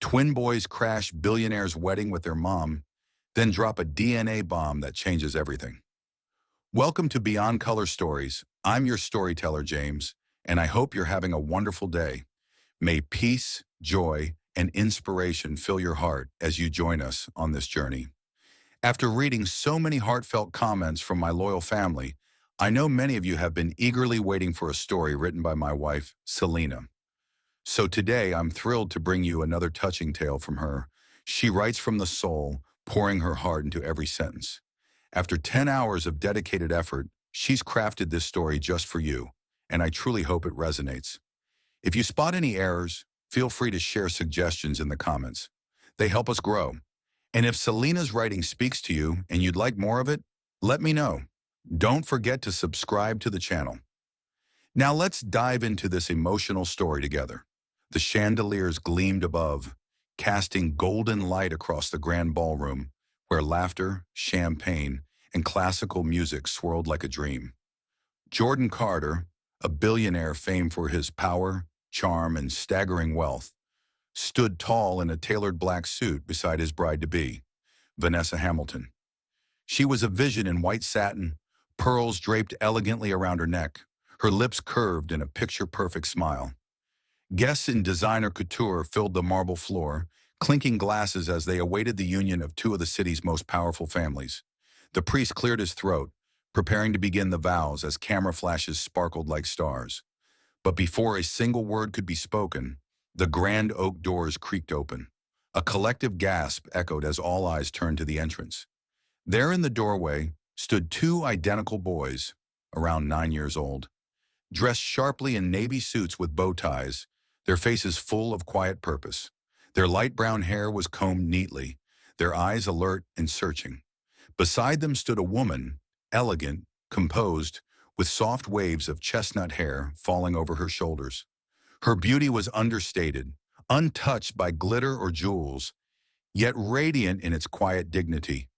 Twin boys crash billionaire's wedding with their mom, then drop a DNA bomb that changes everything. Welcome to Beyond Color Stories. I'm your storyteller, James, and I hope you're having a wonderful day. May peace, joy, and inspiration fill your heart as you join us on this journey. After reading so many heartfelt comments from my loyal family, I know many of you have been eagerly waiting for a story written by my wife, Selena. So today, I'm thrilled to bring you another touching tale from her. She writes from the soul, pouring her heart into every sentence. After 10 hours of dedicated effort, she's crafted this story just for you, and I truly hope it resonates. If you spot any errors, feel free to share suggestions in the comments. They help us grow. And if Selena's writing speaks to you and you'd like more of it, let me know. Don't forget to subscribe to the channel. Now let's dive into this emotional story together. The chandeliers gleamed above, casting golden light across the grand ballroom, where laughter, champagne, and classical music swirled like a dream. Jordan Carter, a billionaire famed for his power, charm, and staggering wealth, stood tall in a tailored black suit beside his bride-to-be, Vanessa Hamilton. She was a vision in white satin, pearls draped elegantly around her neck, her lips curved in a picture-perfect smile. Guests in designer couture filled the marble floor, clinking glasses as they awaited the union of two of the city's most powerful families. The priest cleared his throat, preparing to begin the vows as camera flashes sparkled like stars. But before a single word could be spoken, the grand oak doors creaked open. A collective gasp echoed as all eyes turned to the entrance. There in the doorway stood two identical boys, around 9 years old, dressed sharply in navy suits with bow ties, their faces full of quiet purpose. Their light brown hair was combed neatly, their eyes alert and searching. Beside them stood a woman, elegant, composed, with soft waves of chestnut hair falling over her shoulders. Her beauty was understated, untouched by glitter or jewels, yet radiant in its quiet dignity.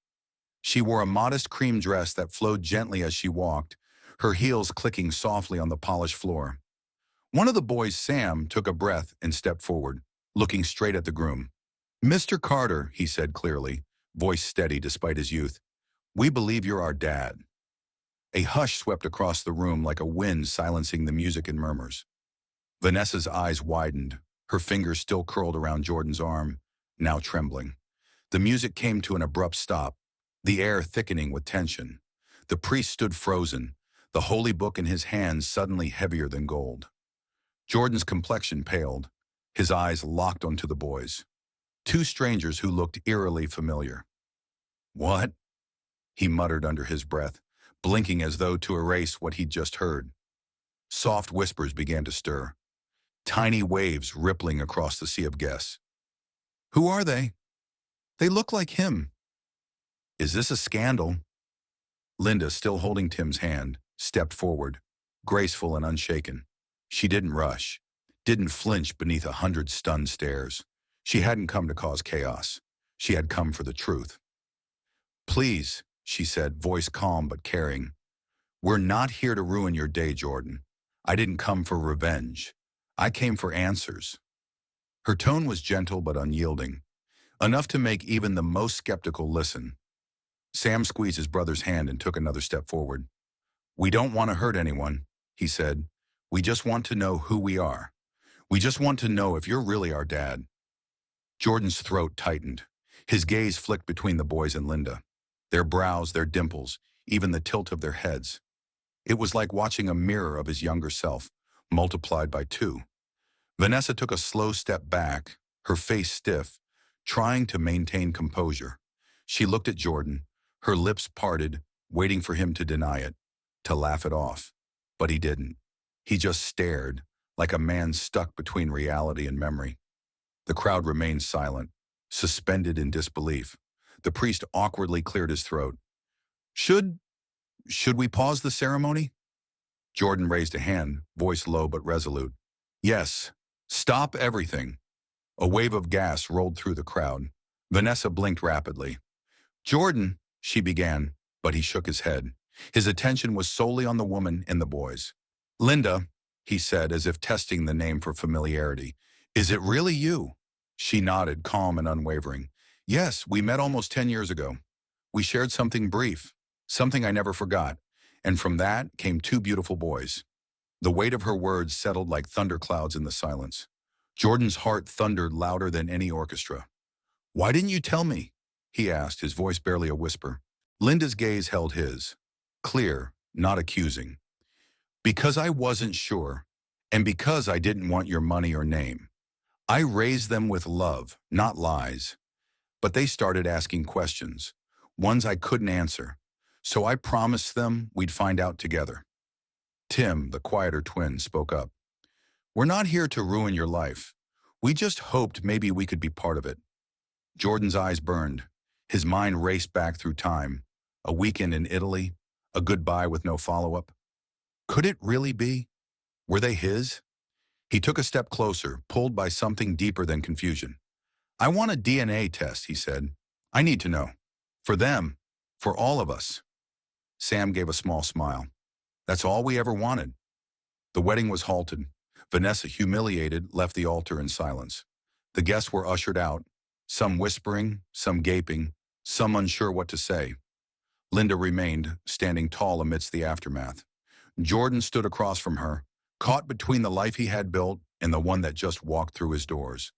She wore a modest cream dress that flowed gently as she walked, her heels clicking softly on the polished floor. One of the boys, Sam, took a breath and stepped forward, looking straight at the groom. "Mr. Carter," he said clearly, voice steady despite his youth, "we believe you're our dad." A hush swept across the room like a wind silencing the music and murmurs. Vanessa's eyes widened, her fingers still curled around Jordan's arm, now trembling. The music came to an abrupt stop, the air thickening with tension. The priest stood frozen, the holy book in his hands suddenly heavier than gold. Jordan's complexion paled, his eyes locked onto the boys, two strangers who looked eerily familiar. "What?" he muttered under his breath, blinking as though to erase what he'd just heard. Soft whispers began to stir, tiny waves rippling across the sea of guests. "Who are they? They look like him. Is this a scandal?" Linda, still holding Tim's hand, stepped forward, graceful and unshaken. She didn't rush, didn't flinch beneath 100 stunned stares. She hadn't come to cause chaos. She had come for the truth. "Please," she said, voice calm but caring. "We're not here to ruin your day, Jordan. I didn't come for revenge. I came for answers." Her tone was gentle but unyielding, enough to make even the most skeptical listen. Sam squeezed his brother's hand and took another step forward. "We don't want to hurt anyone," he said. "We just want to know who we are. We just want to know if you're really our dad." Jordan's throat tightened. His gaze flicked between the boys and Linda. Their brows, their dimples, even the tilt of their heads. It was like watching a mirror of his younger self, multiplied by 2. Vanessa took a slow step back, her face stiff, trying to maintain composure. She looked at Jordan, her lips parted, waiting for him to deny it, to laugh it off. But he didn't. He just stared, like a man stuck between reality and memory. The crowd remained silent, suspended in disbelief. The priest awkwardly cleared his throat. Should we pause the ceremony?" Jordan raised a hand, voice low but resolute. "Yes, stop everything." A wave of gas rolled through the crowd. Vanessa blinked rapidly. "Jordan," she began, but he shook his head. His attention was solely on the woman and the boys. "Linda," he said, as if testing the name for familiarity, "is it really you?" She nodded, calm and unwavering. Yes, we met almost 10 years ago. We shared something brief, something I never forgot, and from that came two beautiful boys. The weight of her words settled like thunderclouds in the silence. Jordan's heart thundered louder than any orchestra. Why didn't you tell me? He asked, his voice barely a whisper. Linda's gaze held his, clear, not accusing. Because I wasn't sure, and because I didn't want your money or name. I raised them with love, not lies. But they started asking questions, ones I couldn't answer. So I promised them we'd find out together. Tim, the quieter twin, spoke up. We're not here to ruin your life. We just hoped maybe we could be part of it. Jordan's eyes burned. His mind raced back through time. A weekend in Italy, a goodbye with no follow-up. Could it really be? Were they his? He took a step closer, pulled by something deeper than confusion. I want a DNA test, he said. I need to know. For them, for all of us. Sam gave a small smile. That's all we ever wanted. The wedding was halted. Vanessa, humiliated, left the altar in silence. The guests were ushered out, some whispering, some gaping, some unsure what to say. Linda remained, standing tall amidst the aftermath. Jordan stood across from her, caught between the life he had built and the one that just walked through his doors.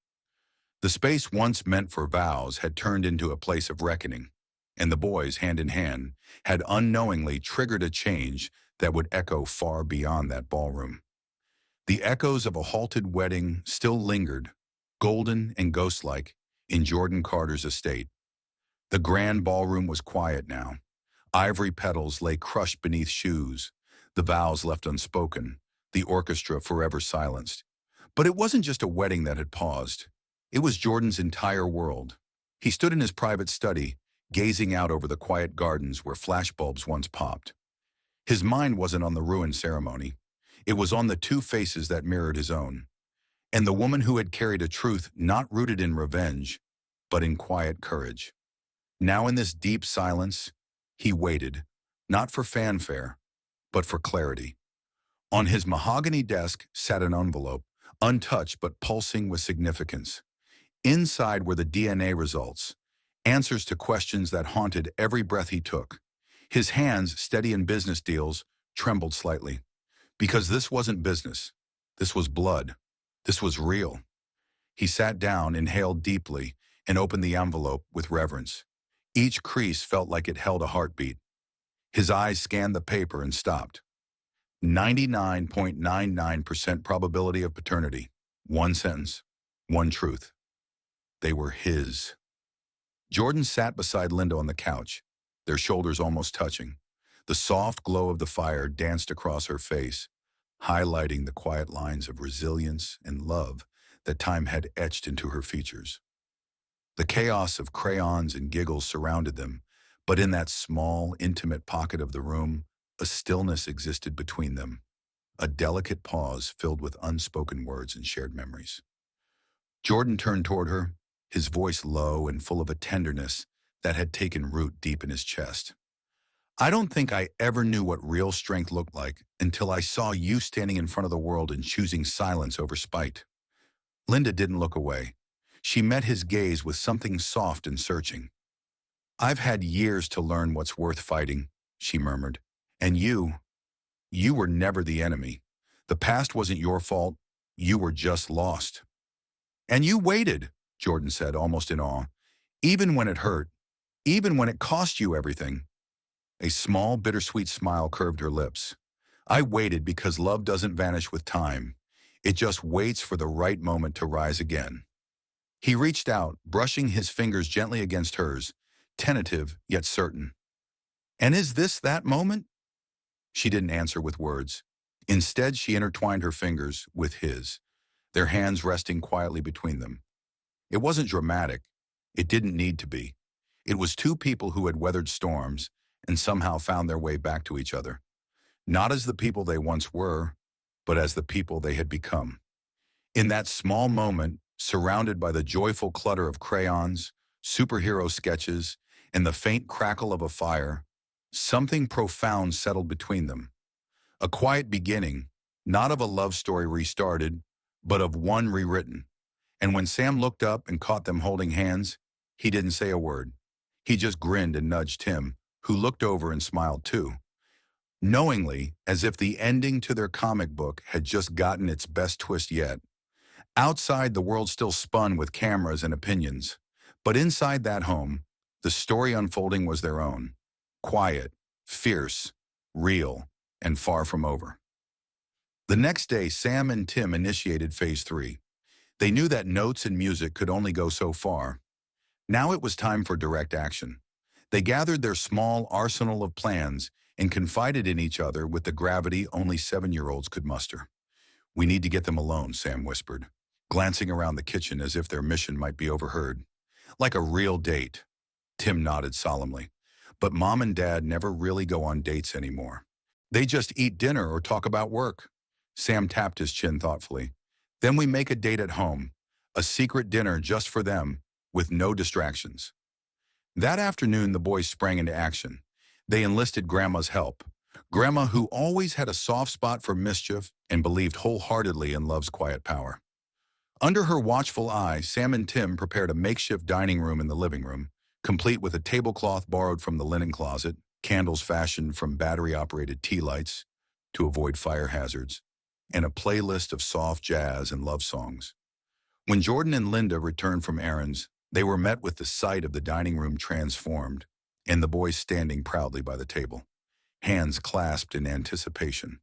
The space once meant for vows had turned into a place of reckoning, and the boys, hand in hand, had unknowingly triggered a change that would echo far beyond that ballroom. The echoes of a halted wedding still lingered, golden and ghost-like, in Jordan Carter's estate. The grand ballroom was quiet now. Ivory petals lay crushed beneath shoes, the vows left unspoken, the orchestra forever silenced. But it wasn't just a wedding that had paused. It was Jordan's entire world. He stood in his private study, gazing out over the quiet gardens where flashbulbs once popped. His mind wasn't on the ruined ceremony. It was on the two faces that mirrored his own, and the woman who had carried a truth not rooted in revenge, but in quiet courage. Now in this deep silence, he waited, not for fanfare, but for clarity. On his mahogany desk sat an envelope, untouched but pulsing with significance. Inside were the DNA results, answers to questions that haunted every breath he took. His hands, steady in business deals, trembled slightly. Because this wasn't business. This was blood. This was real. He sat down, inhaled deeply, and opened the envelope with reverence. Each crease felt like it held a heartbeat. His eyes scanned the paper and stopped. 99.99% probability of paternity. One sentence. One truth. They were his. Jordan sat beside Linda on the couch, their shoulders almost touching. The soft glow of the fire danced across her face, highlighting the quiet lines of resilience and love that time had etched into her features. The chaos of crayons and giggles surrounded them, but in that small, intimate pocket of the room, a stillness existed between them, a delicate pause filled with unspoken words and shared memories. Jordan turned toward her, his voice low and full of a tenderness that had taken root deep in his chest. I don't think I ever knew what real strength looked like until I saw you standing in front of the world and choosing silence over spite. Linda didn't look away. She met his gaze with something soft and searching. I've had years to learn what's worth fighting, she murmured. And you were never the enemy. The past wasn't your fault. You were just lost. And you waited, Jordan said, almost in awe. Even when it hurt, even when it cost you everything. A small, bittersweet smile curved her lips. I waited because love doesn't vanish with time. It just waits for the right moment to rise again. He reached out, brushing his fingers gently against hers, tentative yet certain. And is this that moment? She didn't answer with words. Instead, she intertwined her fingers with his, their hands resting quietly between them. It wasn't dramatic. It didn't need to be. It was two people who had weathered storms and somehow found their way back to each other. Not as the people they once were, but as the people they had become. In that small moment, surrounded by the joyful clutter of crayons, superhero sketches, and the faint crackle of a fire, something profound settled between them. A quiet beginning, not of a love story restarted, but of one rewritten. And when Sam looked up and caught them holding hands, he didn't say a word. He just grinned and nudged Tim, who looked over and smiled too, knowingly, as if the ending to their comic book had just gotten its best twist yet. Outside, the world still spun with cameras and opinions. But inside that home, the story unfolding was their own. Quiet, fierce, real, and far from over. The next day, Sam and Tim initiated Phase 3. They knew that notes and music could only go so far. Now it was time for direct action. They gathered their small arsenal of plans and confided in each other with the gravity only 7-year-olds could muster. "We need to get them alone," Sam whispered, glancing around the kitchen as if their mission might be overheard. "Like a real date." Tim nodded solemnly. "But Mom and Dad never really go on dates anymore. They just eat dinner or talk about work." Sam tapped his chin thoughtfully. "Then we make a date at home, a secret dinner just for them, with no distractions." That afternoon, the boys sprang into action. They enlisted Grandma's help. Grandma, who always had a soft spot for mischief and believed wholeheartedly in love's quiet power. Under her watchful eye, Sam and Tim prepared a makeshift dining room in the living room, complete with a tablecloth borrowed from the linen closet, candles fashioned from battery-operated tea lights to avoid fire hazards, and a playlist of soft jazz and love songs. When Jordan and Linda returned from errands, they were met with the sight of the dining room transformed, and the boys standing proudly by the table, hands clasped in anticipation.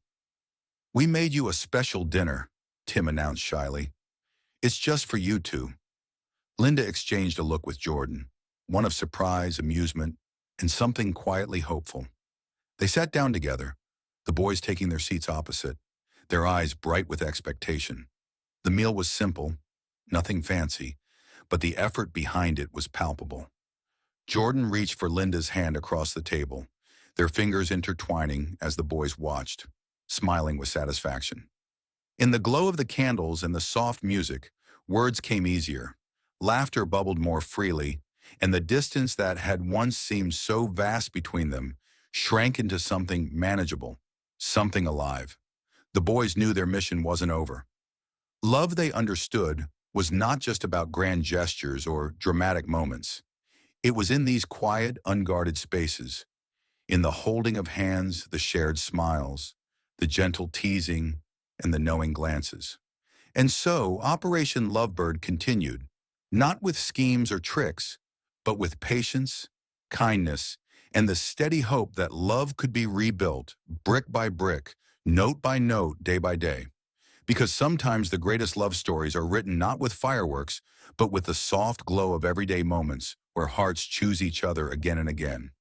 "We made you a special dinner," Tim announced shyly. "It's just for you two." Linda exchanged a look with Jordan, one of surprise, amusement, and something quietly hopeful. They sat down together, the boys taking their seats opposite, their eyes bright with expectation. The meal was simple, nothing fancy, but the effort behind it was palpable. Jordan reached for Linda's hand across the table, their fingers intertwining as the boys watched, smiling with satisfaction. In the glow of the candles and the soft music, words came easier, laughter bubbled more freely, and the distance that had once seemed so vast between them shrank into something manageable, something alive. The boys knew their mission wasn't over. Love, they understood, was not just about grand gestures or dramatic moments. It was in these quiet, unguarded spaces, in the holding of hands, the shared smiles, the gentle teasing, and the knowing glances. And so, Operation Lovebird continued, not with schemes or tricks, but with patience, kindness, and the steady hope that love could be rebuilt, brick by brick, note by note, day by day. Because sometimes the greatest love stories are written not with fireworks, but with the soft glow of everyday moments where hearts choose each other again and again.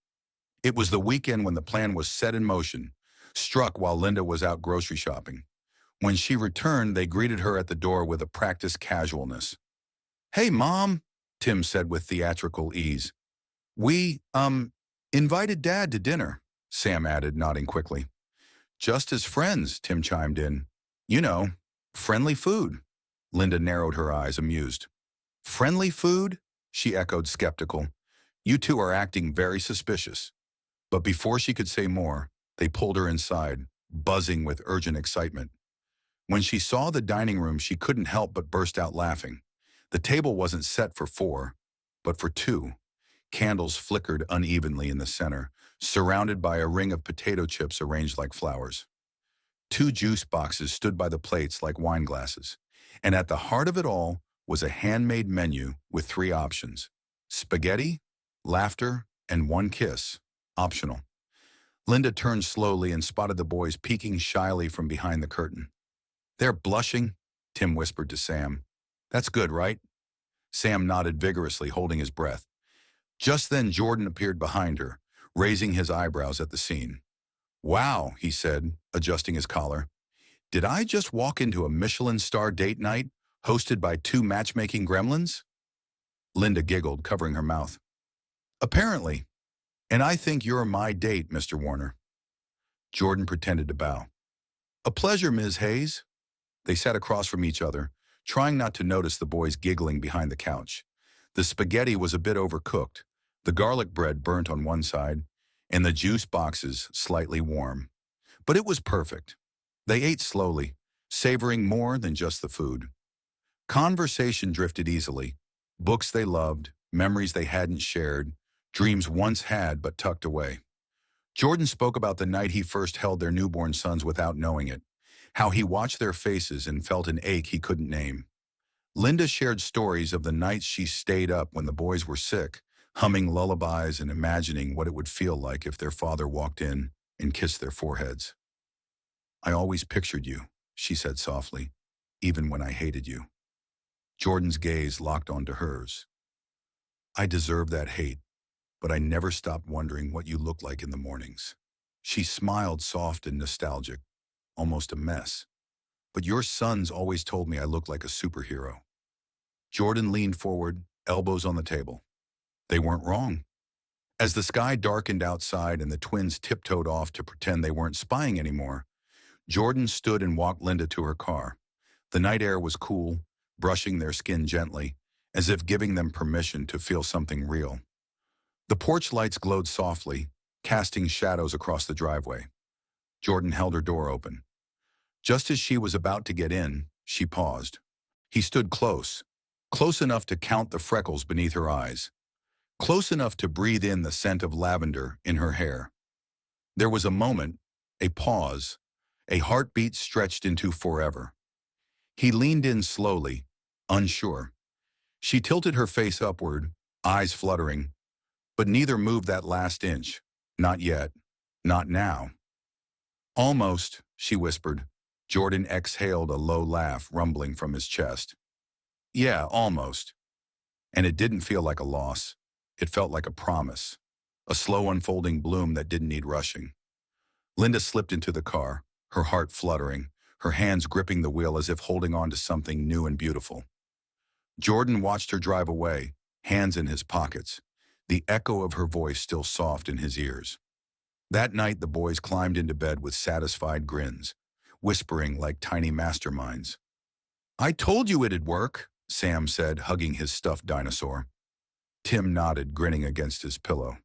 It was the weekend when the plan was set in motion, struck while Linda was out grocery shopping. When she returned, they greeted her at the door with a practiced casualness. "Hey, Mom," Tim said with theatrical ease. "We, invited Dad to dinner," Sam added, nodding quickly. "Just as friends," Tim chimed in. "You know, friendly food." Linda narrowed her eyes, amused. "Friendly food?" she echoed, skeptical. "You two are acting very suspicious." But before she could say more, they pulled her inside, buzzing with urgent excitement. When she saw the dining room, she couldn't help but burst out laughing. The table wasn't set for 4, but for 2. Candles flickered unevenly in the center, surrounded by a ring of potato chips arranged like flowers. 2 juice boxes stood by the plates like wine glasses, and at the heart of it all was a handmade menu with 3 options: spaghetti, laughter, and 1 kiss, optional. Linda turned slowly and spotted the boys peeking shyly from behind the curtain. "They're blushing," Tim whispered to Sam. "That's good, right?" Sam nodded vigorously, holding his breath. Just then Jordan appeared behind her, raising his eyebrows at the scene. "Wow," he said, adjusting his collar. "Did I just walk into a Michelin star date night hosted by 2 matchmaking gremlins?" Linda giggled, covering her mouth. "Apparently. And I think you're my date, Mr. Warner." Jordan pretended to bow. "A pleasure, Ms. Hayes." They sat across from each other, trying not to notice the boys giggling behind the couch. The spaghetti was a bit overcooked, the garlic bread burnt on one side, and the juice boxes slightly warm. But it was perfect. They ate slowly, savoring more than just the food. Conversation drifted easily. Books they loved, memories they hadn't shared, dreams once had but tucked away. Jordan spoke about the night he first held their newborn sons without knowing it, how he watched their faces and felt an ache he couldn't name. Linda shared stories of the nights she stayed up when the boys were sick, humming lullabies and imagining what it would feel like if their father walked in and kissed their foreheads. "I always pictured you," she said softly, "even when I hated you." Jordan's gaze locked onto hers. "I deserve that hate, but I never stopped wondering what you looked like in the mornings." She smiled soft and nostalgic, almost a mess. "But your sons always told me I looked like a superhero." Jordan leaned forward, elbows on the table. They weren't wrong. As the sky darkened outside and the twins tiptoed off to pretend they weren't spying anymore, Jordan stood and walked Linda to her car. The night air was cool, brushing their skin gently, as if giving them permission to feel something real. The porch lights glowed softly, casting shadows across the driveway. Jordan held her door open. Just as she was about to get in, she paused. He stood close enough to count the freckles beneath her eyes, close enough to breathe in the scent of lavender in her hair. There was a moment, a pause, a heartbeat stretched into forever. He leaned in slowly, unsure. She tilted her face upward, eyes fluttering, but neither moved that last inch. Not yet. Not now. "Almost," she whispered. Jordan exhaled a low laugh rumbling from his chest. "Yeah, almost." And it didn't feel like a loss. It felt like a promise, a slow unfolding bloom that didn't need rushing. Linda slipped into the car, her heart fluttering, her hands gripping the wheel as if holding on to something new and beautiful. Jordan watched her drive away, hands in his pockets, the echo of her voice still soft in his ears. That night the boys climbed into bed with satisfied grins, whispering like tiny masterminds. "I told you it'd work," Sam said, hugging his stuffed dinosaur. Tim nodded, grinning against his pillow.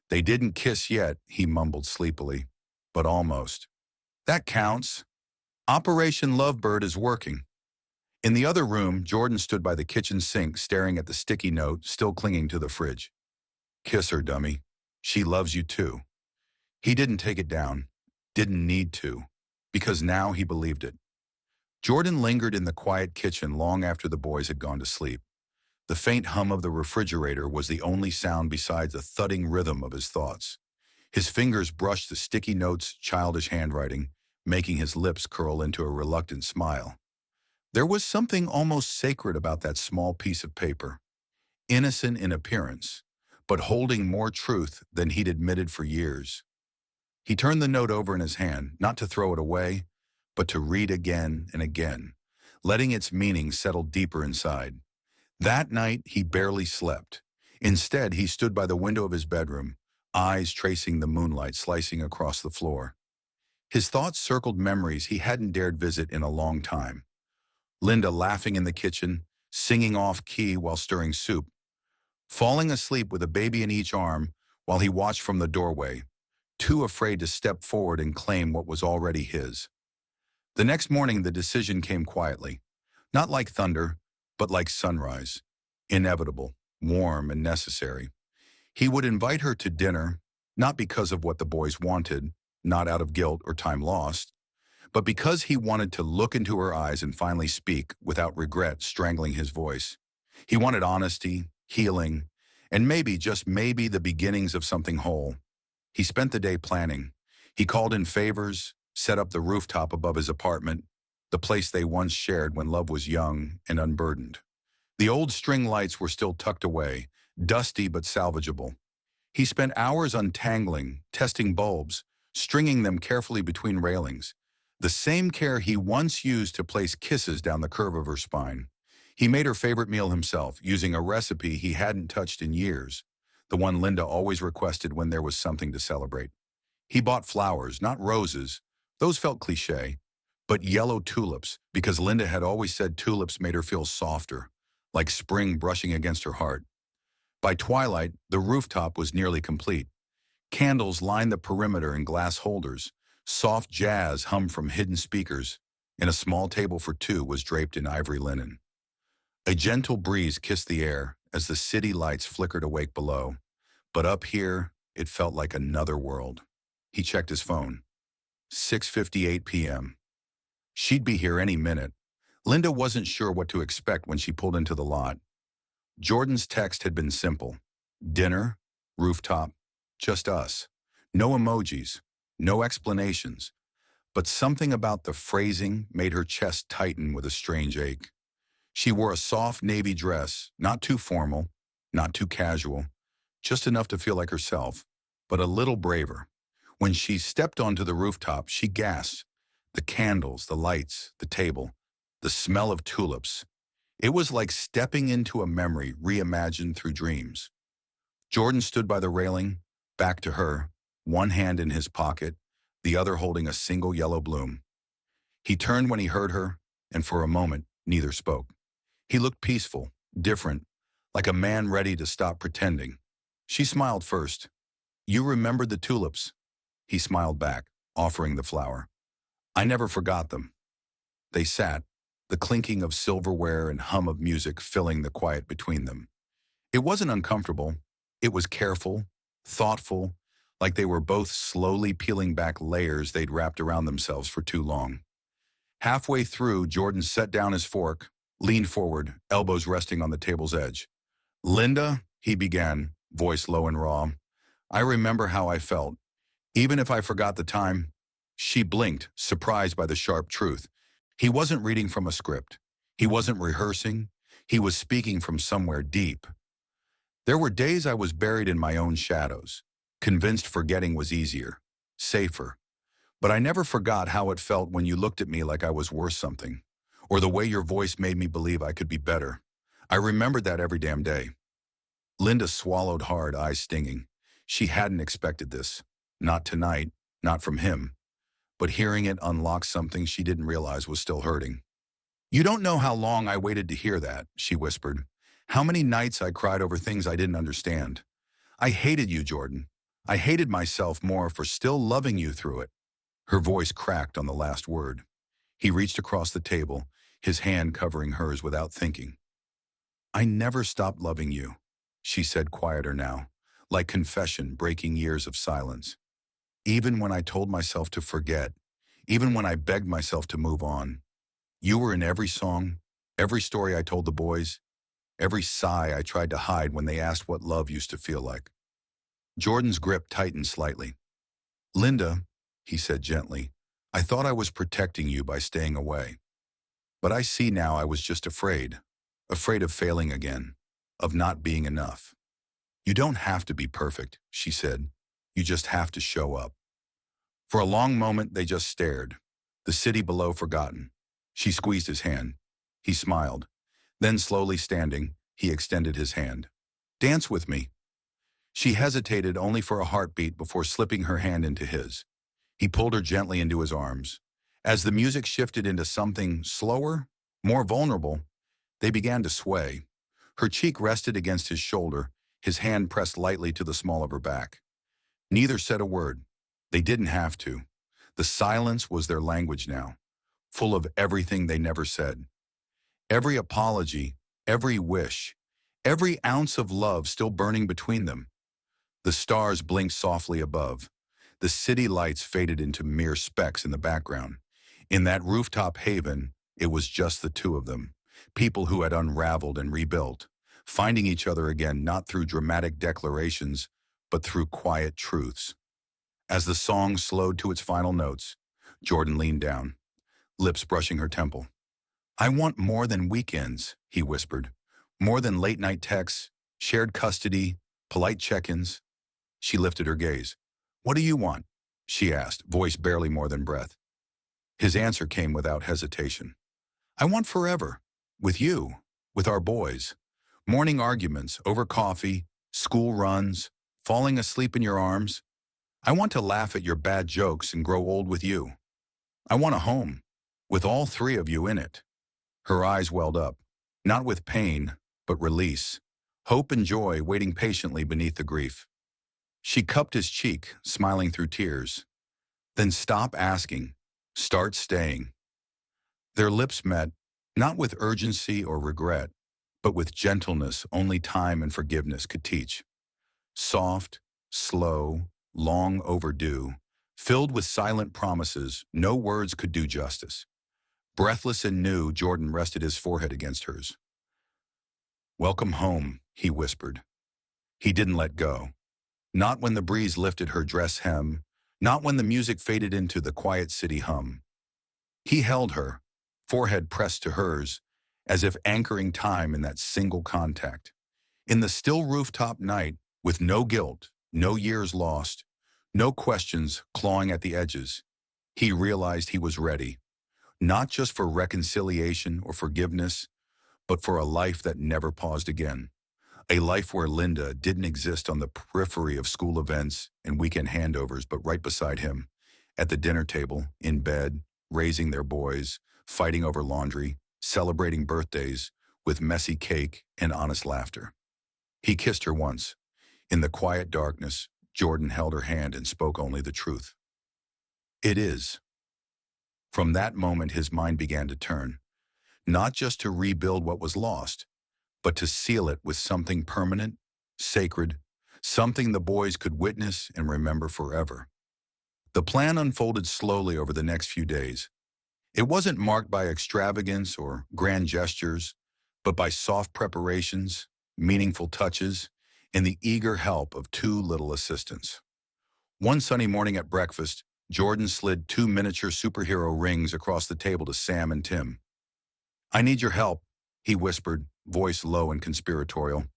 "They didn't kiss yet," he mumbled sleepily, "but almost. That counts. Operation Lovebird is working." In the other room, Jordan stood by the kitchen sink staring at the sticky note still clinging to the fridge. "Kiss her, dummy. She loves you too." He didn't take it down, didn't need to, because now he believed it. Jordan lingered in the quiet kitchen long after the boys had gone to sleep. The faint hum of the refrigerator was the only sound besides the thudding rhythm of his thoughts. His fingers brushed the sticky note's childish handwriting, making his lips curl into a reluctant smile. There was something almost sacred about that small piece of paper, innocent in appearance, but holding more truth than he'd admitted for years. He turned the note over in his hand, not to throw it away, but to read again and again, letting its meaning settle deeper inside. That night, he barely slept. Instead, he stood by the window of his bedroom, eyes tracing the moonlight slicing across the floor. His thoughts circled memories he hadn't dared visit in a long time. Linda laughing in the kitchen, singing off-key while stirring soup, falling asleep with a baby in each arm while he watched from the doorway, too afraid to step forward and claim what was already his. The next morning, the decision came quietly, not like thunder, but like sunrise, inevitable, warm, and necessary. He would invite her to dinner, not because of what the boys wanted, not out of guilt or time lost, but because he wanted to look into her eyes and finally speak without regret strangling his voice. He wanted honesty, healing, and maybe, just maybe, the beginnings of something whole. He spent the day planning. He called in favors, set up the rooftop above his apartment, the place they once shared when love was young and unburdened. The old string lights were still tucked away, dusty but salvageable. He spent hours untangling, testing bulbs, stringing them carefully between railings, the same care he once used to place kisses down the curve of her spine. He made her favorite meal himself, using a recipe he hadn't touched in years, the one Linda always requested when there was something to celebrate. He bought flowers, not roses, those felt cliché, but yellow tulips, because Linda had always said tulips made her feel softer, like spring brushing against her heart. By twilight, the rooftop was nearly complete. Candles lined the perimeter in glass holders, soft jazz hummed from hidden speakers, and a small table for two was draped in ivory linen. A gentle breeze kissed the air as the city lights flickered awake below, but up here, it felt like another world. He checked his phone. 6:58 p.m. She'd be here any minute. Linda wasn't sure what to expect when she pulled into the lot. Jordan's text had been simple. Dinner, rooftop, just us. No emojis, no explanations. But something about the phrasing made her chest tighten with a strange ache. She wore a soft navy dress, not too formal, not too casual, just enough to feel like herself, but a little braver. When she stepped onto the rooftop, she gasped. The candles, the lights, the table, the smell of tulips. It was like stepping into a memory reimagined through dreams. Jordan stood by the railing, back to her, one hand in his pocket, the other holding a single yellow bloom. He turned when he heard her, and for a moment, neither spoke. He looked peaceful, different, like a man ready to stop pretending. She smiled first. You remembered the tulips. He smiled back, offering the flower. I never forgot them. They sat, the clinking of silverware and hum of music filling the quiet between them. It wasn't uncomfortable. It was careful, thoughtful, like they were both slowly peeling back layers they'd wrapped around themselves for too long. Halfway through, Jordan set down his fork, leaned forward, elbows resting on the table's edge. Linda, he began, voice low and raw, I remember how I felt. Even if I forgot the time, she blinked, surprised by the sharp truth. He wasn't reading from a script. He wasn't rehearsing. He was speaking from somewhere deep. There were days I was buried in my own shadows, convinced forgetting was easier, safer. But I never forgot how it felt when you looked at me like I was worth something, or the way your voice made me believe I could be better. I remembered that every damn day. Linda swallowed hard, eyes stinging. She hadn't expected this. Not tonight, not from him. But hearing it unlocked something she didn't realize was still hurting. You don't know how long I waited to hear that, she whispered. How many nights I cried over things I didn't understand. I hated you, Jordan. I hated myself more for still loving you through it. Her voice cracked on the last word. He reached across the table, his hand covering hers without thinking. I never stopped loving you, she said, quieter now, like confession breaking years of silence. Even when I told myself to forget, even when I begged myself to move on, you were in every song, every story I told the boys, every sigh I tried to hide when they asked what love used to feel like. Jordan's grip tightened slightly. Linda, he said gently, I thought I was protecting you by staying away. But I see now I was just afraid of failing again, of not being enough. You don't have to be perfect, she said. You just have to show up. For a long moment, they just stared, the city below forgotten. She squeezed his hand. He smiled. Then, slowly standing, he extended his hand. Dance with me. She hesitated only for a heartbeat before slipping her hand into his. He pulled her gently into his arms. As the music shifted into something slower, more vulnerable, they began to sway. Her cheek rested against his shoulder, his hand pressed lightly to the small of her back. Neither said a word. They didn't have to. The silence was their language now, full of everything they never said. Every apology, every wish, every ounce of love still burning between them. The stars blinked softly above. The city lights faded into mere specks in the background. In that rooftop haven, it was just the two of them, people who had unraveled and rebuilt, finding each other again not through dramatic declarations, but through quiet truths. As the song slowed to its final notes, Jordan leaned down, lips brushing her temple. I want more than weekends, he whispered. More than late-night texts, shared custody, polite check-ins. She lifted her gaze. What do you want? She asked, voice barely more than breath. His answer came without hesitation. I want forever. With you. With our boys. Morning arguments over coffee, school runs, falling asleep in your arms. I want to laugh at your bad jokes and grow old with you. I want a home, with all three of you in it. Her eyes welled up, not with pain, but release, hope and joy waiting patiently beneath the grief. She cupped his cheek, smiling through tears. Then stop asking, start staying. Their lips met, not with urgency or regret, but with gentleness only time and forgiveness could teach. Soft, slow, long overdue, filled with silent promises no words could do justice. Breathless and new, Jordan rested his forehead against hers. "Welcome home," he whispered. He didn't let go. Not when the breeze lifted her dress hem, not when the music faded into the quiet city hum. He held her, forehead pressed to hers, as if anchoring time in that single contact. In the still rooftop night, with no guilt, no years lost, no questions clawing at the edges, he realized he was ready, not just for reconciliation or forgiveness, but for a life that never paused again. A life where Linda didn't exist on the periphery of school events and weekend handovers, but right beside him, at the dinner table, in bed, raising their boys, fighting over laundry, celebrating birthdays, with messy cake and honest laughter. He kissed her once. In the quiet darkness, Jordan held her hand and spoke only the truth. "It is." From that moment, his mind began to turn, not just to rebuild what was lost, but to seal it with something permanent, sacred, something the boys could witness and remember forever. The plan unfolded slowly over the next few days. It wasn't marked by extravagance or grand gestures, but by soft preparations, meaningful touches, and the eager help of two little assistants. One sunny morning at breakfast, Jordan slid two miniature superhero rings across the table to Sam and Tim. "I need your help," he whispered, voice low and conspiratorial.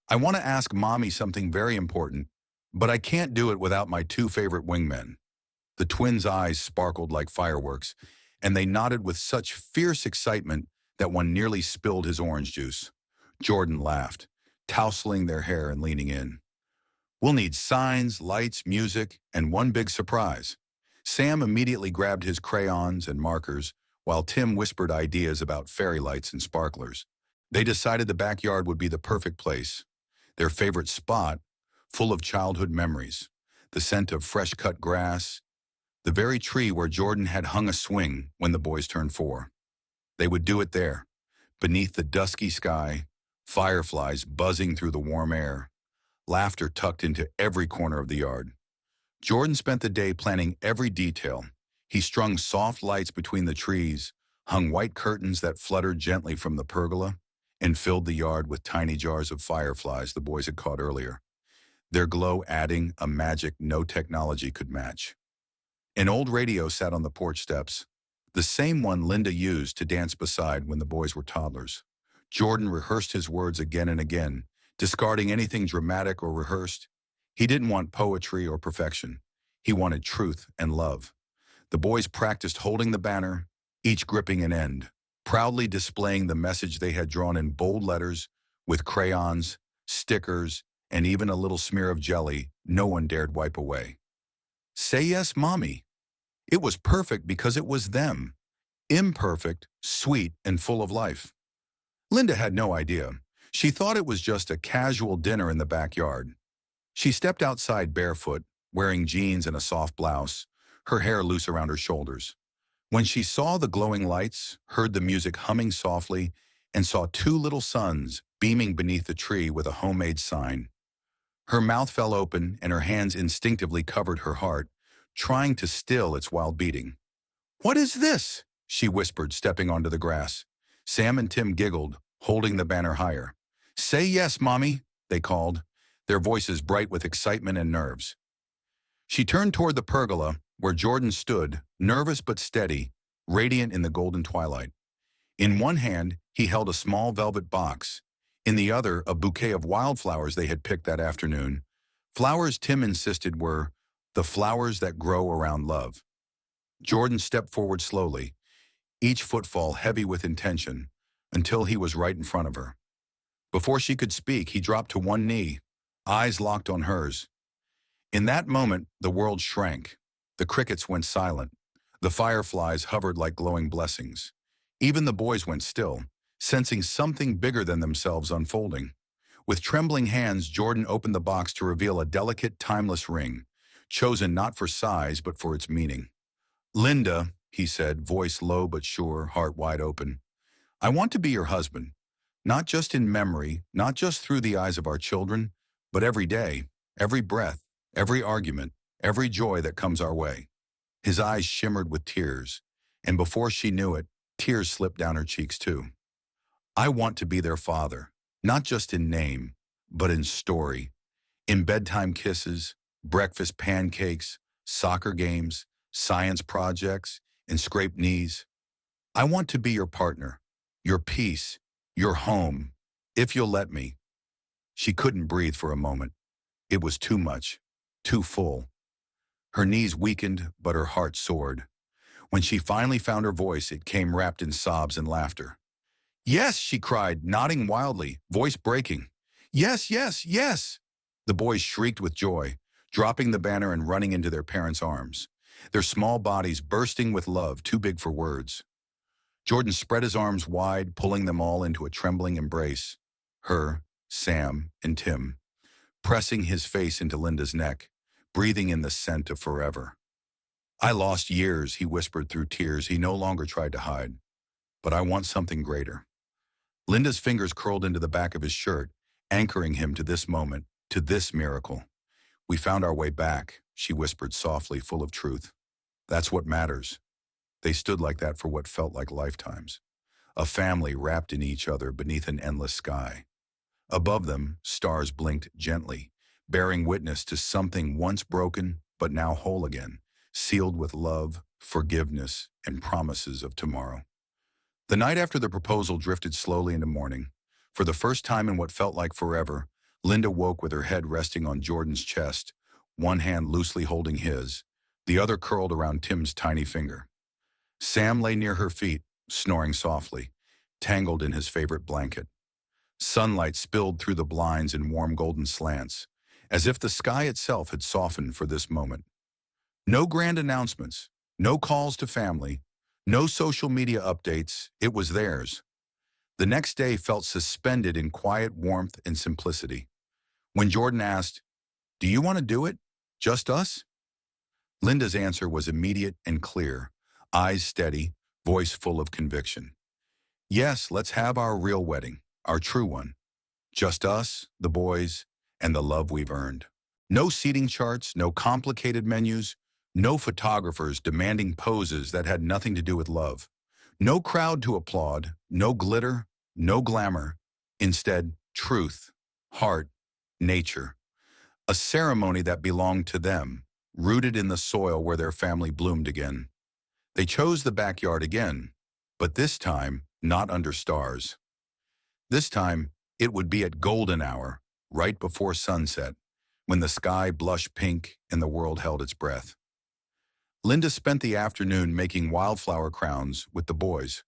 "I want to ask Mommy something very important, but I can't do it without my two favorite wingmen." The twins' eyes sparkled like fireworks, and they nodded with such fierce excitement that one nearly spilled his orange juice. Jordan laughed, tousling their hair and leaning in. "We'll need signs, lights, music, and one big surprise." Sam immediately grabbed his crayons and markers, while Tim whispered ideas about fairy lights and sparklers. They decided the backyard would be the perfect place, their favorite spot, full of childhood memories, the scent of fresh-cut grass, the very tree where Jordan had hung a swing when the boys turned 4. They would do it there, beneath the dusky sky, fireflies buzzing through the warm air, laughter tucked into every corner of the yard. Jordan spent the day planning every detail. He strung soft lights between the trees, hung white curtains that fluttered gently from the pergola, and filled the yard with tiny jars of fireflies the boys had caught earlier, their glow adding a magic no technology could match. An old radio sat on the porch steps, the same one Linda used to dance beside when the boys were toddlers. Jordan rehearsed his words again and again, discarding anything dramatic or rehearsed. He didn't want poetry or perfection. He wanted truth and love. The boys practiced holding the banner, each gripping an end, proudly displaying the message they had drawn in bold letters, with crayons, stickers, and even a little smear of jelly no one dared wipe away. "Say yes, Mommy." It was perfect because it was them. Imperfect, sweet, and full of life. Linda had no idea. She thought it was just a casual dinner in the backyard. She stepped outside barefoot, wearing jeans and a soft blouse, her hair loose around her shoulders. When she saw the glowing lights, heard the music humming softly, and saw two little suns beaming beneath the tree with a homemade sign, her mouth fell open and her hands instinctively covered her heart, trying to still its wild beating. "What is this?" she whispered, stepping onto the grass. Sam and Tim giggled, holding the banner higher. "Say yes, Mommy," they called, their voices bright with excitement and nerves. She turned toward the pergola, where Jordan stood, nervous but steady, radiant in the golden twilight. In one hand, he held a small velvet box. In the other, a bouquet of wildflowers they had picked that afternoon. Flowers Tim insisted were the flowers that grow around love. Jordan stepped forward slowly, each footfall heavy with intention, until he was right in front of her. Before she could speak, he dropped to one knee, eyes locked on hers. In that moment, the world shrank. The crickets went silent. The fireflies hovered like glowing blessings. Even the boys went still, sensing something bigger than themselves unfolding. With trembling hands, Jordan opened the box to reveal a delicate, timeless ring, chosen not for size but for its meaning. "Linda," he said, voice low but sure, heart wide open, "I want to be your husband, Not just in memory, not just through the eyes of our children, but every day, every breath, every argument, every joy that comes our way. His eyes shimmered with tears, and before she knew it, tears slipped down her cheeks too. I want to be their father, not just in name, but in story, in bedtime kisses, breakfast pancakes, soccer games, science projects, and scraped knees. I want to be your partner, your peace, your home, if you'll let me. She couldn't breathe for a moment. It was too much, too full. Her knees weakened, but her heart soared. When she finally found her voice, it came wrapped in sobs and laughter. Yes, she cried, nodding wildly, voice breaking. Yes, yes, yes! The boys shrieked with joy, dropping the banner and running into their parents' arms, their small bodies bursting with love too big for words. Jordan spread his arms wide, pulling them all into a trembling embrace. Her, Sam, and Tim, pressing his face into Linda's neck, breathing in the scent of forever. I lost years, he whispered through tears he no longer tried to hide. But I want something greater. Linda's fingers curled into the back of his shirt, anchoring him to this moment, to this miracle. We found our way back, she whispered softly, full of truth. That's what matters. They stood like that for what felt like lifetimes. A family wrapped in each other beneath an endless sky. Above them, stars blinked gently, bearing witness to something once broken, but now whole again, sealed with love, forgiveness, and promises of tomorrow. The night after the proposal drifted slowly into morning. For the first time in what felt like forever, Linda woke with her head resting on Jordan's chest, one hand loosely holding his, the other curled around Tim's tiny finger. Sam lay near her feet, snoring softly, tangled in his favorite blanket. Sunlight spilled through the blinds in warm golden slants, as if the sky itself had softened for this moment. No grand announcements, no calls to family, no social media updates, it was theirs. The next day felt suspended in quiet warmth and simplicity. When Jordan asked, "Do you want to do it? Just us?" Linda's answer was immediate and clear, eyes steady, voice full of conviction. Yes, let's have our real wedding, our true one. Just us, the boys, and the love we've earned. No seating charts, no complicated menus, no photographers demanding poses that had nothing to do with love. No crowd to applaud, no glitter, no glamour. Instead, truth, heart, nature. A ceremony that belonged to them, rooted in the soil where their family bloomed again. They chose the backyard again, but this time, not under stars. This time, it would be at golden hour, right before sunset, when the sky blushed pink and the world held its breath. Linda spent the afternoon making wildflower crowns with the boys,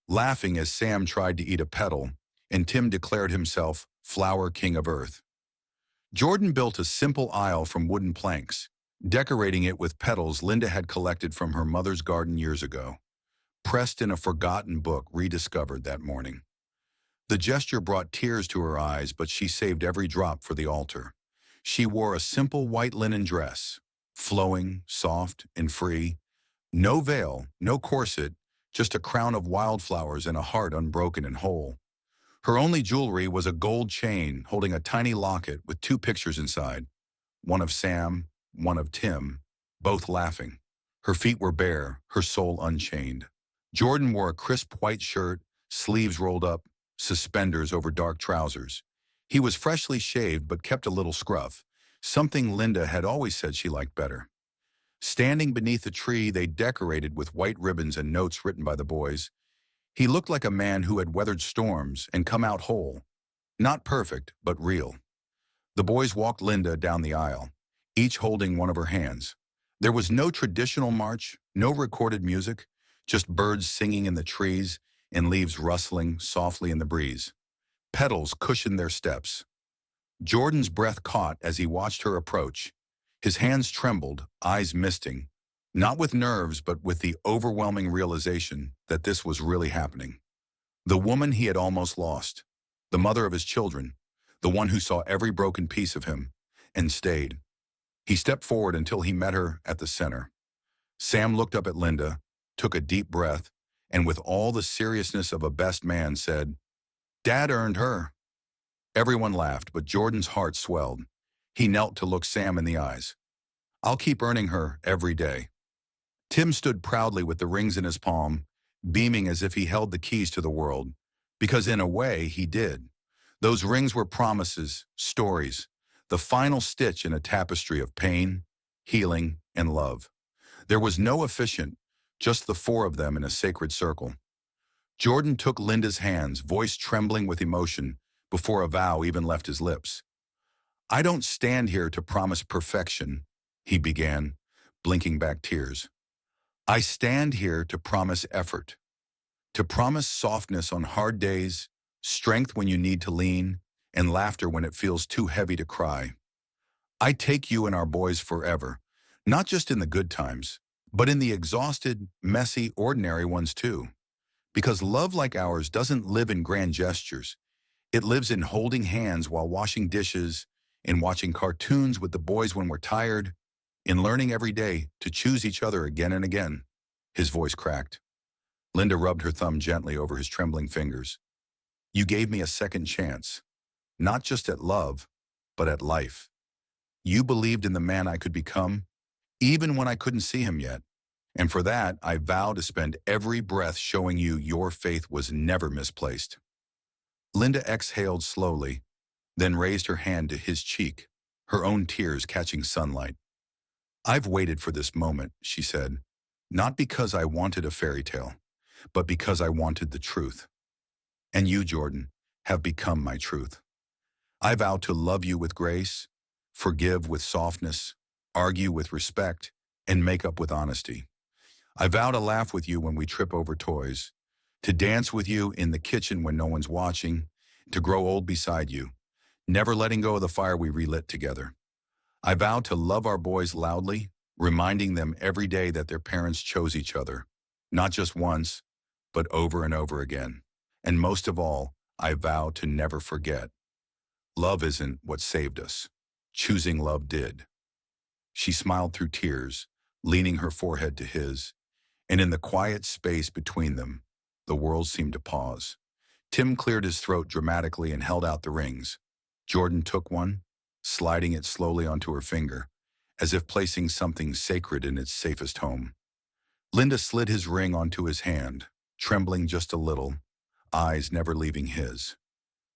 laughing as Sam tried to eat a petal and Tim declared himself Flower King of Earth. Jordan built a simple aisle from wooden planks, decorating it with petals Linda had collected from her mother's garden years ago, pressed in a forgotten book rediscovered that morning. The gesture brought tears to her eyes, but she saved every drop for the altar. She wore a simple white linen dress, flowing, soft, and free. No veil, no corset, just a crown of wildflowers and a heart unbroken and whole. Her only jewelry was a gold chain holding a tiny locket with 2 pictures inside, one of Sam, one of Tim, both laughing. Her feet were bare, her soul unchained. Jordan wore a crisp white shirt, sleeves rolled up, suspenders over dark trousers. He was freshly shaved but kept a little scruff, something Linda had always said she liked better. Standing beneath the tree they decorated with white ribbons and notes written by the boys, he looked like a man who had weathered storms and come out whole. Not perfect, but real. The boys walked Linda down the aisle, each holding one of her hands. There was no traditional march, no recorded music, just birds singing in the trees and leaves rustling softly in the breeze. Petals cushioned their steps. Jordan's breath caught as he watched her approach. His hands trembled, eyes misting, not with nerves but with the overwhelming realization that this was really happening. The woman he had almost lost, the mother of his children, the one who saw every broken piece of him, and stayed. He stepped forward until he met her at the center. Sam looked up at Linda, took a deep breath, and with all the seriousness of a best man said, Dad earned her. Everyone laughed, but Jordan's heart swelled. He knelt to look Sam in the eyes. I'll keep earning her every day. Tim stood proudly with the rings in his palm, beaming as if he held the keys to the world, because in a way he did. Those rings were promises, stories, the final stitch in a tapestry of pain, healing, and love. There was no officiant, just the four of them in a sacred circle. Jordan took Linda's hands, voice trembling with emotion, before a vow even left his lips. I don't stand here to promise perfection, he began, blinking back tears. I stand here to promise effort, to promise softness on hard days, strength when you need to lean, and laughter when it feels too heavy to cry. I take you and our boys forever, not just in the good times, but in the exhausted, messy, ordinary ones too. Because love like ours doesn't live in grand gestures. It lives in holding hands while washing dishes, in watching cartoons with the boys when we're tired, in learning every day to choose each other again and again. His voice cracked. Linda rubbed her thumb gently over his trembling fingers. You gave me a second chance, not just at love, but at life. You believed in the man I could become, even when I couldn't see him yet. And for that, I vow to spend every breath showing you your faith was never misplaced. Linda exhaled slowly, then raised her hand to his cheek, her own tears catching sunlight. I've waited for this moment, she said, not because I wanted a fairy tale, but because I wanted the truth. And you, Jordan, have become my truth. I vow to love you with grace, forgive with softness, argue with respect, and make up with honesty. I vow to laugh with you when we trip over toys, to dance with you in the kitchen when no one's watching, to grow old beside you, never letting go of the fire we relit together. I vow to love our boys loudly, reminding them every day that their parents chose each other, not just once, but over and over again. And most of all, I vow to never forget. Love isn't what saved us. Choosing love did. She smiled through tears, leaning her forehead to his, and in the quiet space between them, the world seemed to pause. Tim cleared his throat dramatically and held out the rings. Jordan took one, sliding it slowly onto her finger, as if placing something sacred in its safest home. Linda slid his ring onto his hand, trembling just a little, eyes never leaving his.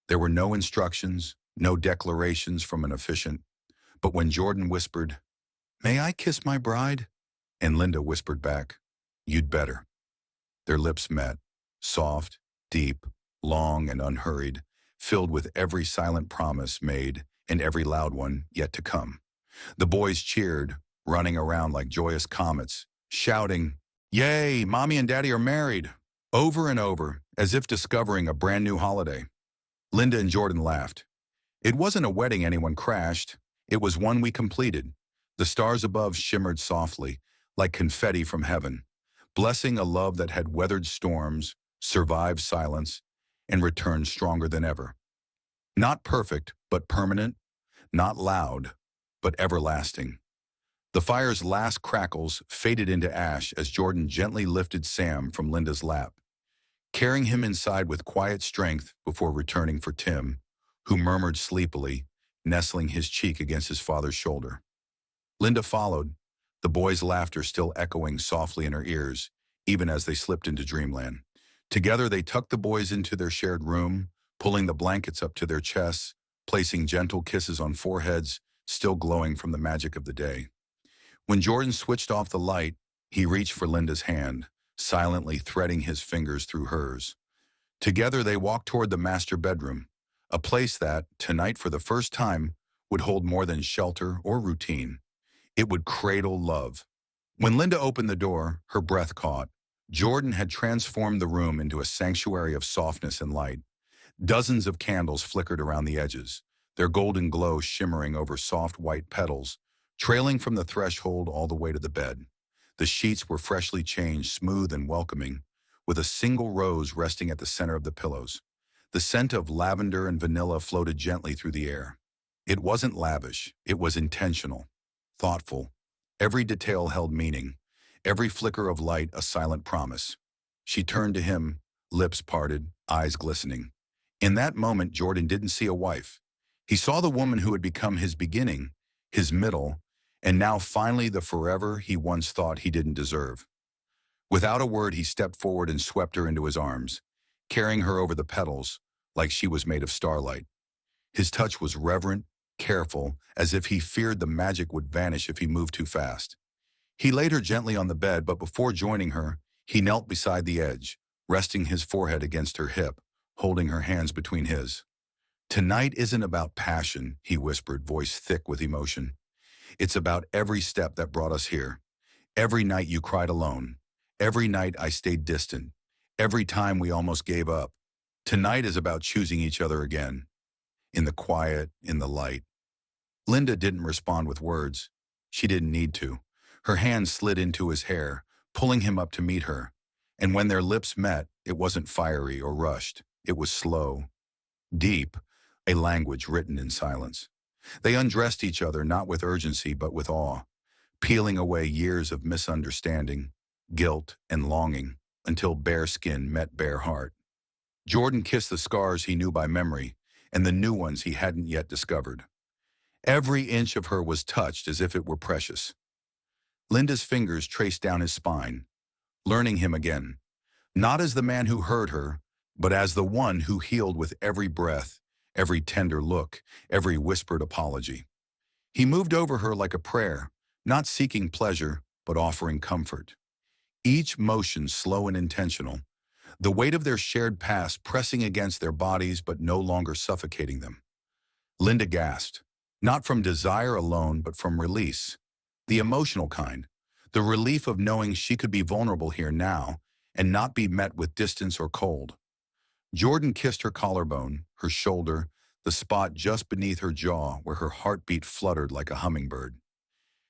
There were no instructions, no declarations from an officiant, but when Jordan whispered, "May I kiss my bride?" and Linda whispered back, "You'd better." Their lips met, soft, deep, long, and unhurried, filled with every silent promise made and every loud one yet to come. The boys cheered, running around like joyous comets, shouting, "Yay, Mommy and Daddy are married!" over and over, as if discovering a brand new holiday. Linda and Jordan laughed. It wasn't a wedding anyone crashed. It was one we completed. The stars above shimmered softly, like confetti from heaven, blessing a love that had weathered storms, survived silence, and returned stronger than ever. Not perfect, but permanent. Not loud, but everlasting. The fire's last crackles faded into ash as Jordan gently lifted Sam from Linda's lap, carrying him inside with quiet strength before returning for Tim, who murmured sleepily, nestling his cheek against his father's shoulder. Linda followed, the boys' laughter still echoing softly in her ears, even as they slipped into dreamland. Together they tucked the boys into their shared room, pulling the blankets up to their chests, placing gentle kisses on foreheads, still glowing from the magic of the day. When Jordan switched off the light, he reached for Linda's hand, silently threading his fingers through hers. Together they walked toward the master bedroom, a place that, tonight for the first time, would hold more than shelter or routine. It would cradle love. When Linda opened the door, her breath caught. Jordan had transformed the room into a sanctuary of softness and light. Dozens of candles flickered around the edges, their golden glow shimmering over soft white petals, trailing from the threshold all the way to the bed. The sheets were freshly changed, smooth and welcoming, with a single rose resting at the center of the pillows. The scent of lavender and vanilla floated gently through the air. It wasn't lavish, it was intentional, thoughtful. Every detail held meaning, every flicker of light a silent promise. She turned to him, lips parted, eyes glistening. In that moment, Jordan didn't see a wife. He saw the woman who had become his beginning, his middle, and now finally the forever he once thought he didn't deserve. Without a word, he stepped forward and swept her into his arms, carrying her over the petals like she was made of starlight. His touch was reverent, careful, as if he feared the magic would vanish if he moved too fast. He laid her gently on the bed, but before joining her, he knelt beside the edge, resting his forehead against her hip, holding her hands between his. "Tonight isn't about passion," he whispered, voice thick with emotion. "It's about every step that brought us here. Every night you cried alone. Every night I stayed distant. Every time we almost gave up. Tonight is about choosing each other again. In the quiet, in the light." Linda didn't respond with words. She didn't need to. Her hand slid into his hair, pulling him up to meet her. And when their lips met, it wasn't fiery or rushed. It was slow, deep, a language written in silence. They undressed each other not with urgency but with awe, peeling away years of misunderstanding, guilt, and longing until bare skin met bare heart. Jordan kissed the scars he knew by memory and the new ones he hadn't yet discovered. Every inch of her was touched as if it were precious. Linda's fingers traced down his spine, learning him again, not as the man who hurt her, but as the one who healed with every breath, every tender look, every whispered apology. He moved over her like a prayer, not seeking pleasure, but offering comfort. Each motion slow and intentional, the weight of their shared past pressing against their bodies but no longer suffocating them. Linda gasped, not from desire alone but from release. The emotional kind, the relief of knowing she could be vulnerable here now and not be met with distance or cold. Jordan kissed her collarbone, her shoulder, the spot just beneath her jaw where her heartbeat fluttered like a hummingbird.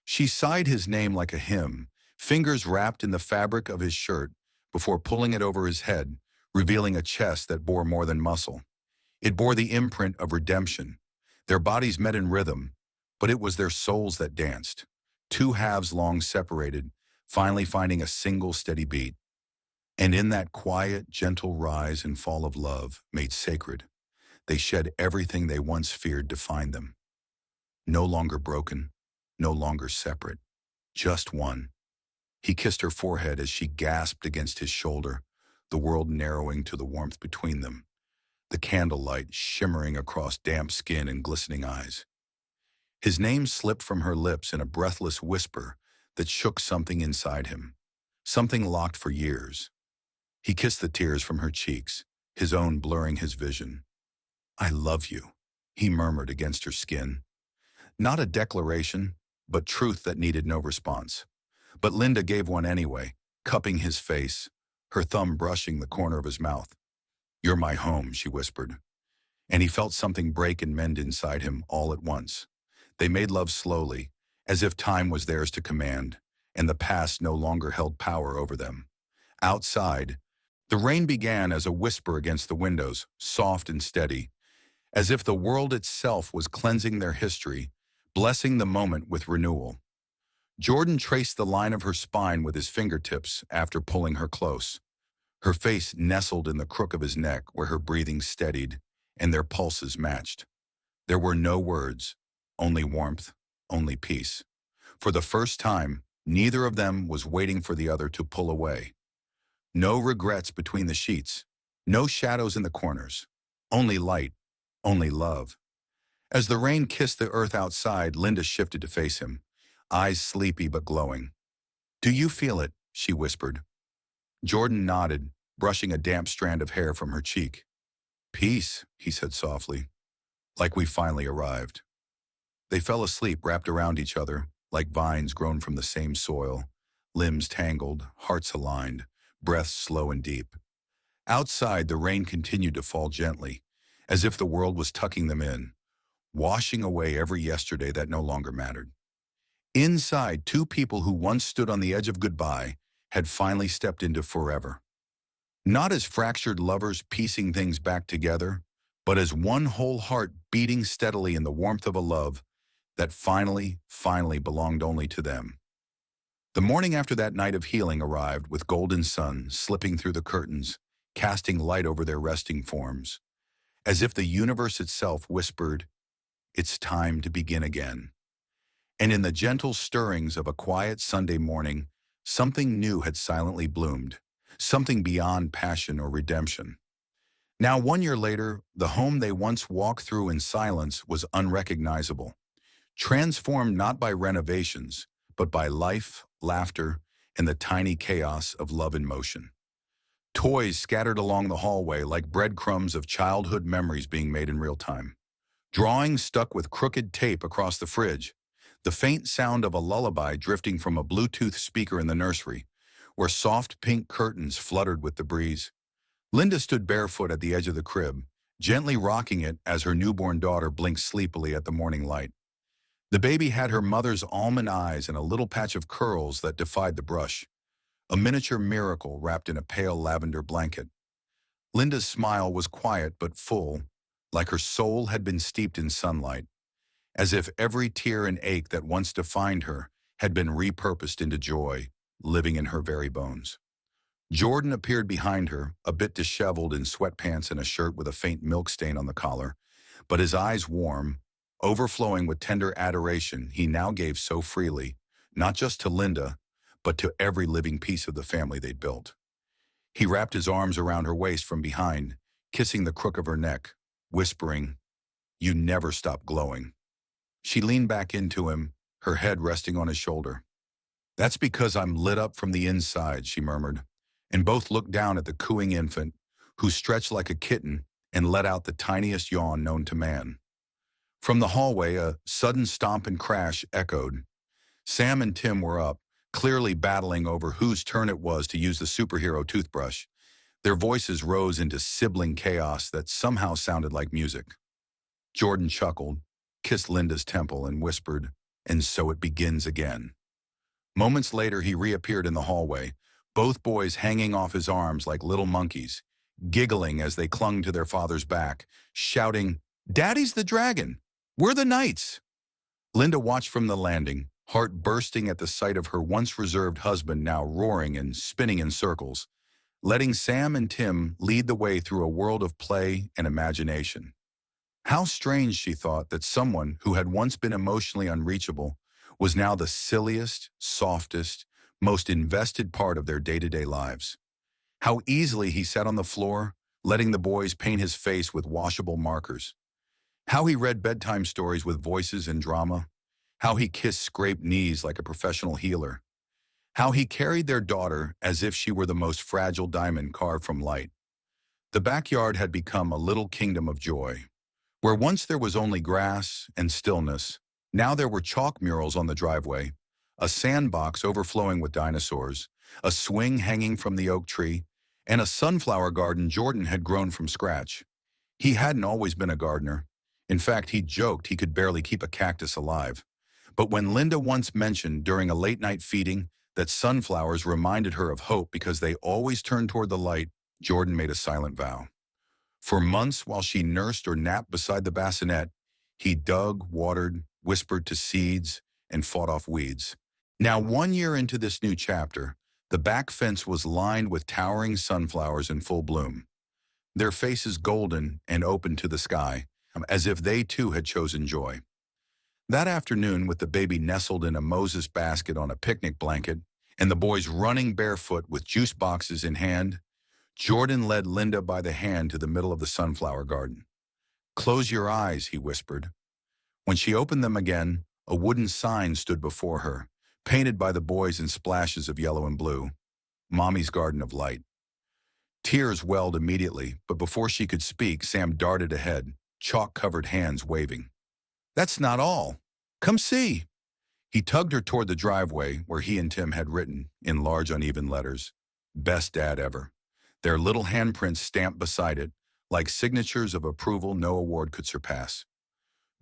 She sighed his name like a hymn, fingers wrapped in the fabric of his shirt before pulling it over his head, revealing a chest that bore more than muscle. It bore the imprint of redemption. Their bodies met in rhythm, but it was their souls that danced. Two halves long separated, finally finding a single steady beat. And in that quiet, gentle rise and fall of love made sacred, they shed everything they once feared to find them. No longer broken, no longer separate, just one. He kissed her forehead as she gasped against his shoulder, the world narrowing to the warmth between them, the candlelight shimmering across damp skin and glistening eyes. His name slipped from her lips in a breathless whisper that shook something inside him, something locked for years. He kissed the tears from her cheeks, his own blurring his vision. "I love you," he murmured against her skin. Not a declaration, but truth that needed no response. But Linda gave one anyway, cupping his face, her thumb brushing the corner of his mouth. "You're my home," she whispered. And he felt something break and mend inside him all at once. They made love slowly, as if time was theirs to command, and the past no longer held power over them. Outside, the rain began as a whisper against the windows, soft and steady, as if the world itself was cleansing their history, blessing the moment with renewal. Jordan traced the line of her spine with his fingertips after pulling her close. Her face nestled in the crook of his neck where her breathing steadied and their pulses matched. There were no words, only warmth, only peace. For the first time, neither of them was waiting for the other to pull away. No regrets between the sheets, no shadows in the corners, only light, only love. As the rain kissed the earth outside, Linda shifted to face him, eyes sleepy but glowing. "Do you feel it?" she whispered. Jordan nodded, brushing a damp strand of hair from her cheek. "Peace," he said softly, "like we finally arrived." They fell asleep wrapped around each other, like vines grown from the same soil, limbs tangled, hearts aligned, breaths slow and deep. Outside, the rain continued to fall gently, as if the world was tucking them in, washing away every yesterday that no longer mattered. Inside, two people who once stood on the edge of goodbye had finally stepped into forever. Not as fractured lovers piecing things back together, but as one whole heart beating steadily in the warmth of a love that finally belonged only to them. The morning after that night of healing arrived with golden sun slipping through the curtains, casting light over their resting forms. as if the universe itself whispered, "It's time to begin again." And in the gentle stirrings of a quiet Sunday morning, something new had silently bloomed, something beyond passion or redemption. Now, 1 year later, the home they once walked through in silence was unrecognizable, transformed not by renovations, but by life, laughter, and the tiny chaos of love in motion. Toys scattered along the hallway like breadcrumbs of childhood memories being made in real time. Drawings stuck with crooked tape across the fridge. The faint sound of a lullaby drifting from a Bluetooth speaker in the nursery, where soft pink curtains fluttered with the breeze. Linda stood barefoot at the edge of the crib, gently rocking it as her newborn daughter blinked sleepily at the morning light. The baby had her mother's almond eyes and a little patch of curls that defied the brush, a miniature miracle wrapped in a pale lavender blanket. Linda's smile was quiet but full, like her soul had been steeped in sunlight, as if every tear and ache that once defined her had been repurposed into joy, living in her very bones. Jordan appeared behind her, a bit disheveled in sweatpants and a shirt with a faint milk stain on the collar, but his eyes warm, overflowing with tender adoration he now gave so freely, not just to Linda, but to every living piece of the family they'd built. He wrapped his arms around her waist from behind, kissing the crook of her neck, whispering, "You never stop glowing." She leaned back into him, her head resting on his shoulder. "That's because I'm lit up from the inside," she murmured, and both looked down at the cooing infant, who stretched like a kitten and let out the tiniest yawn known to man. From the hallway, a sudden stomp and crash echoed. Sam and Tim were up, clearly battling over whose turn it was to use the superhero toothbrush. Their voices rose into sibling chaos that somehow sounded like music. Jordan chuckled, kissed Linda's temple, and whispered, "And so it begins again." Moments later, he reappeared in the hallway, both boys hanging off his arms like little monkeys, giggling as they clung to their father's back, shouting, "Daddy's the dragon! We're the knights!" Linda watched from the landing, heart bursting at the sight of her once reserved husband now roaring and spinning in circles, letting Sam and Tim lead the way through a world of play and imagination. How strange, she thought, that someone who had once been emotionally unreachable was now the silliest, softest, most invested part of their day-to-day lives. How easily he sat on the floor, letting the boys paint his face with washable markers. How he read bedtime stories with voices and drama. How he kissed scraped knees like a professional healer. How he carried their daughter as if she were the most fragile diamond carved from light. The backyard had become a little kingdom of joy. Where once there was only grass and stillness, now there were chalk murals on the driveway, a sandbox overflowing with dinosaurs, a swing hanging from the oak tree, and a sunflower garden Jordan had grown from scratch. He hadn't always been a gardener. In fact, he joked he could barely keep a cactus alive. But when Linda once mentioned during a late-night feeding that sunflowers reminded her of hope because they always turned toward the light, Jordan made a silent vow. For months, while she nursed or napped beside the bassinet, he dug, watered, whispered to seeds, and fought off weeds. Now, 1 year into this new chapter, the back fence was lined with towering sunflowers in full bloom, their faces golden and open to the sky, as if they too had chosen joy. That afternoon, with the baby nestled in a Moses basket on a picnic blanket, and the boys running barefoot with juice boxes in hand, Jordan led Linda by the hand to the middle of the sunflower garden. "Close your eyes," he whispered. When she opened them again, a wooden sign stood before her, painted by the boys in splashes of yellow and blue. "Mommy's Garden of Light." Tears welled immediately, but before she could speak, Sam darted ahead, chalk-covered hands waving. "That's not all. Come see." He tugged her toward the driveway where he and Tim had written, in large uneven letters, "Best Dad Ever," their little handprints stamped beside it, like signatures of approval no award could surpass.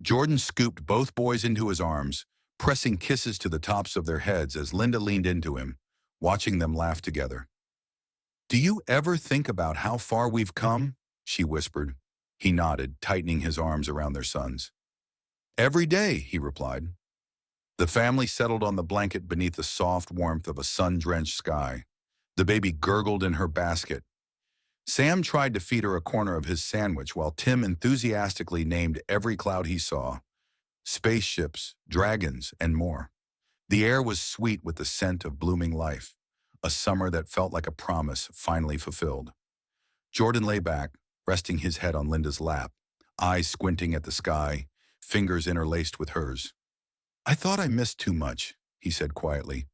Jordan scooped both boys into his arms, pressing kisses to the tops of their heads as Linda leaned into him, watching them laugh together. "Do you ever think about how far we've come?" she whispered. He nodded, tightening his arms around their sons. "Every day," he replied. The family settled on the blanket beneath the soft warmth of a sun-drenched sky. The baby gurgled in her basket. Sam tried to feed her a corner of his sandwich while Tim enthusiastically named every cloud he saw, spaceships, dragons, and more. The air was sweet with the scent of blooming life, a summer that felt like a promise finally fulfilled. Jordan lay back, resting his head on Linda's lap, eyes squinting at the sky, fingers interlaced with hers. "I thought I missed too much," he said quietly.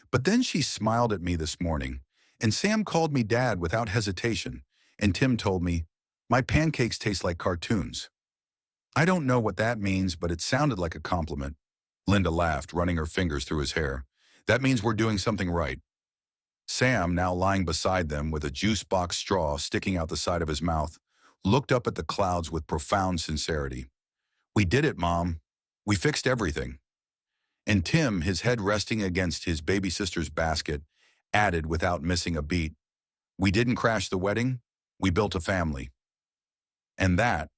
"But then she smiled at me this morning, and Sam called me Dad without hesitation, and Tim told me, 'My pancakes taste like cartoons.' I don't know what that means, but it sounded like a compliment." Linda laughed, running her fingers through his hair. "That means we're doing something right." Sam, now lying beside them with a juice box straw sticking out the side of his mouth, looked up at the clouds with profound sincerity. "We did it, Mom. We fixed everything." And Tim, his head resting against his baby sister's basket, added without missing a beat, "We didn't crash the wedding. We built a family." And that,